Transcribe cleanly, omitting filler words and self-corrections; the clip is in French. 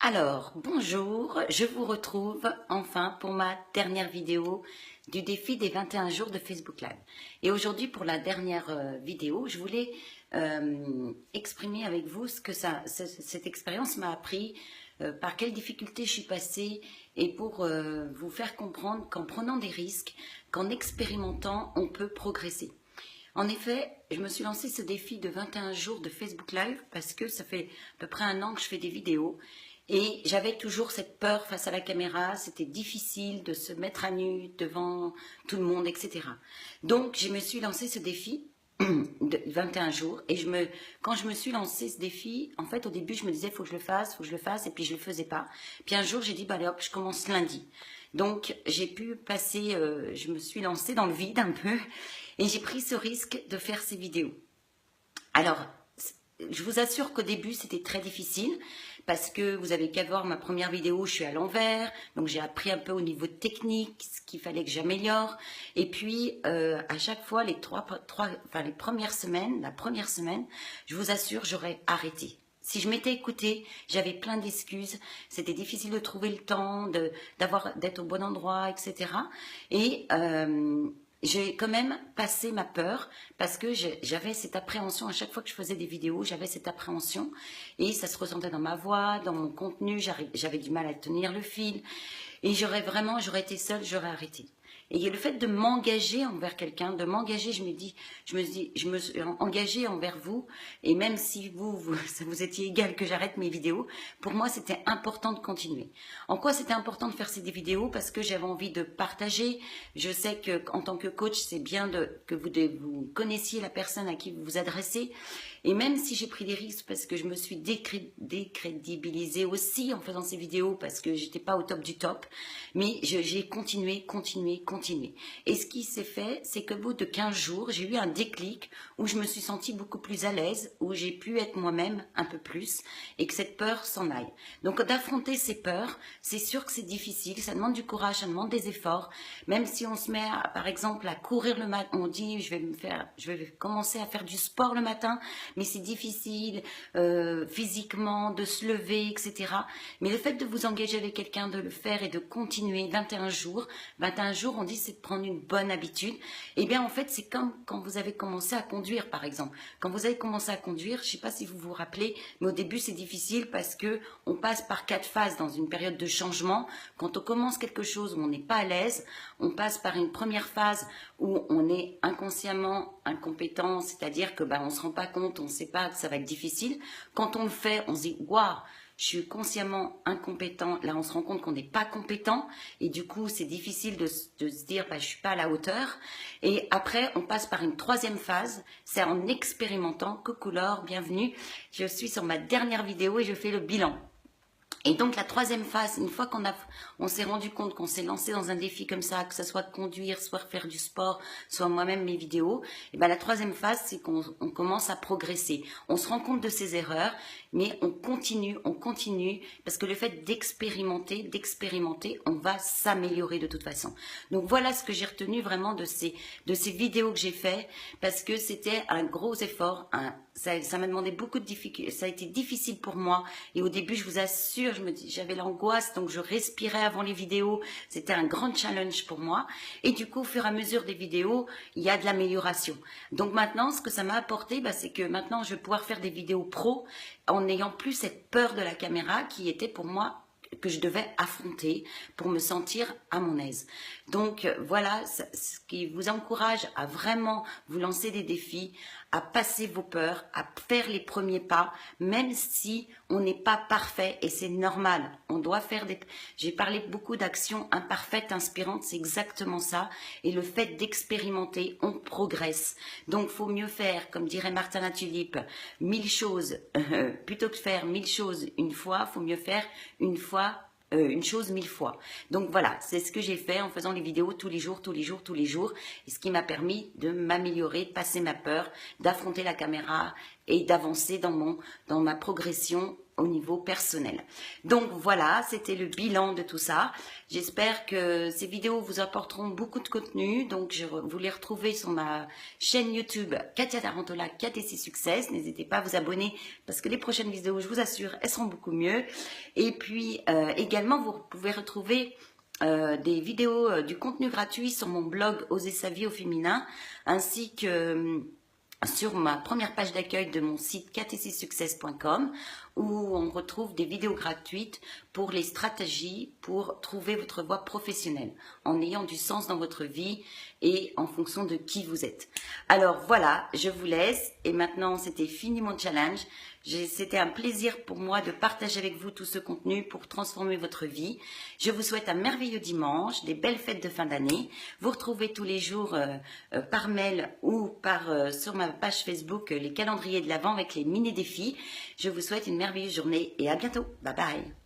Alors, bonjour, je vous retrouve enfin pour ma dernière vidéo du défi des 21 jours de Facebook Live. Et aujourd'hui, pour la dernière vidéo, je voulais exprimer avec vous ce que cette expérience m'a appris, par quelles difficultés je suis passée, et pour vous faire comprendre qu'en prenant des risques, qu'en expérimentant, on peut progresser. En effet, je me suis lancé ce défi de 21 jours de Facebook Live parce que ça fait à peu près un an que je fais des vidéos. Et j'avais toujours cette peur face à la caméra, c'était difficile de se mettre à nu devant tout le monde, etc. Donc, je me suis lancé ce défi de 21 jours. Et quand je me suis lancé ce défi, en fait, au début, je me disais, il faut que je le fasse, et puis je ne le faisais pas. Puis un jour, j'ai dit, bah, allez hop, je commence lundi. Donc, j'ai pu passer, je me suis lancée dans le vide un peu, et j'ai pris ce risque de faire ces vidéos. Alors, je vous assure qu'au début, c'était très difficile parce que vous avez qu'à voir ma première vidéo, je suis à l'envers, donc j'ai appris un peu au niveau technique ce qu'il fallait que j'améliore. Et puis, à chaque fois, les premières semaines, la première semaine, je vous assure, j'aurais arrêté. Si je m'étais écoutée, j'avais plein d'excuses, c'était difficile de trouver le temps, d'être au bon endroit, etc. Et j'ai quand même passé ma peur parce que j'avais cette appréhension à chaque fois que je faisais des vidéos, j'avais cette appréhension et ça se ressentait dans ma voix, dans mon contenu, j'avais du mal à tenir le fil et j'aurais été seule, j'aurais arrêté. Et le fait de m'engager envers quelqu'un, de m'engager, je me suis engagée envers vous, et même si ça vous étiez égal que j'arrête mes vidéos, pour moi c'était important de continuer. En quoi c'était important de faire ces vidéos? Parce que j'avais envie de partager. Je sais que en tant que coach, c'est bien que vous connaissiez la personne à qui vous vous adressez. Et même si j'ai pris des risques parce que je me suis décrédibilisée aussi en faisant ces vidéos parce que j'étais pas au top du top, mais j'ai continué. Et ce qui s'est fait, c'est qu'au bout de 15 jours, j'ai eu un déclic où je me suis sentie beaucoup plus à l'aise, où j'ai pu être moi-même un peu plus et que cette peur s'en aille. Donc d'affronter ces peurs, c'est sûr que c'est difficile, ça demande du courage, ça demande des efforts. Même si on se met, par exemple, à courir le matin, on dit je vais commencer à faire du sport le matin, mais c'est difficile physiquement de se lever, etc. Mais le fait de vous engager avec quelqu'un, de le faire et de continuer 21 jours, on dit c'est de prendre une bonne habitude. Et bien en fait c'est comme quand vous avez commencé à conduire par exemple. Quand vous avez commencé à conduire, je ne sais pas si vous vous rappelez, mais au début c'est difficile parce que on passe par 4 phases dans une période de changement. Quand on commence quelque chose où on n'est pas à l'aise, on passe par une première phase où on est inconsciemment incompétent, c'est-à-dire que on se rend pas compte, on ne sait pas que ça va être difficile. Quand on le fait, on se dit waouh, je suis consciemment incompétent. Là, on se rend compte qu'on n'est pas compétent et du coup, c'est difficile de se dire je suis pas à la hauteur. Et après, on passe par une troisième phase, c'est en expérimentant. Coucou Laure, bienvenue. Je suis sur ma dernière vidéo et je fais le bilan. Et donc la troisième phase, une fois on s'est rendu compte qu'on s'est lancé dans un défi comme ça, que ce soit conduire, soit faire du sport, soit moi-même mes vidéos, et la troisième phase, c'est qu'on commence à progresser. On se rend compte de ses erreurs, mais on continue, parce que le fait d'expérimenter, on va s'améliorer de toute façon. Donc voilà ce que j'ai retenu vraiment de ces vidéos que j'ai fait, parce que c'était un gros effort, ça m'a demandé beaucoup de difficultés, ça a été difficile pour moi, et au début, je vous assure, j'avais l'angoisse, donc je respirais avant les vidéos, c'était un grand challenge pour moi, et du coup, au fur et à mesure des vidéos, il y a de l'amélioration. Donc maintenant, ce que ça m'a apporté, c'est que maintenant, je vais pouvoir faire des vidéos pro, en n'ayant plus cette peur de la caméra qui était pour moi que je devais affronter pour me sentir à mon aise. Donc voilà, ce qui vous encourage à vraiment vous lancer des défis, à passer vos peurs, à faire les premiers pas, même si on n'est pas parfait et c'est normal. On doit faire J'ai parlé beaucoup d'actions imparfaites, inspirantes, c'est exactement ça. Et le fait d'expérimenter, on progresse. Donc faut mieux faire, comme dirait Martin Latulippe, 1000 choses, plutôt que de faire 1000 choses une fois, faut mieux faire une chose 1000 fois. Donc voilà, c'est ce que j'ai fait en faisant les vidéos tous les jours, et ce qui m'a permis de m'améliorer, de passer ma peur, d'affronter la caméra et d'avancer dans ma progression au niveau personnel. Donc voilà, c'était le bilan de tout ça. J'espère que ces vidéos vous apporteront beaucoup de contenu. Donc vous les retrouvez sur ma chaîne YouTube Katia Tarantola KTC Success. N'hésitez pas à vous abonner parce que les prochaines vidéos, je vous assure, elles seront beaucoup mieux. Et puis également, vous pouvez retrouver des vidéos, du contenu gratuit sur mon blog Oser sa vie au féminin, ainsi que sur ma première page d'accueil de mon site ktcsuccess.com où on retrouve des vidéos gratuites pour les stratégies pour trouver votre voie professionnelle en ayant du sens dans votre vie et en fonction de qui vous êtes. Alors voilà, je vous laisse et maintenant c'était fini mon challenge. C'était un plaisir pour moi de partager avec vous tout ce contenu pour transformer votre vie. Je vous souhaite un merveilleux dimanche, des belles fêtes de fin d'année. Vous retrouvez tous les jours par mail ou sur ma page Facebook les calendriers de l'Avent avec les mini-défis. Je vous souhaite une merveilleuse journée et à bientôt. Bye bye.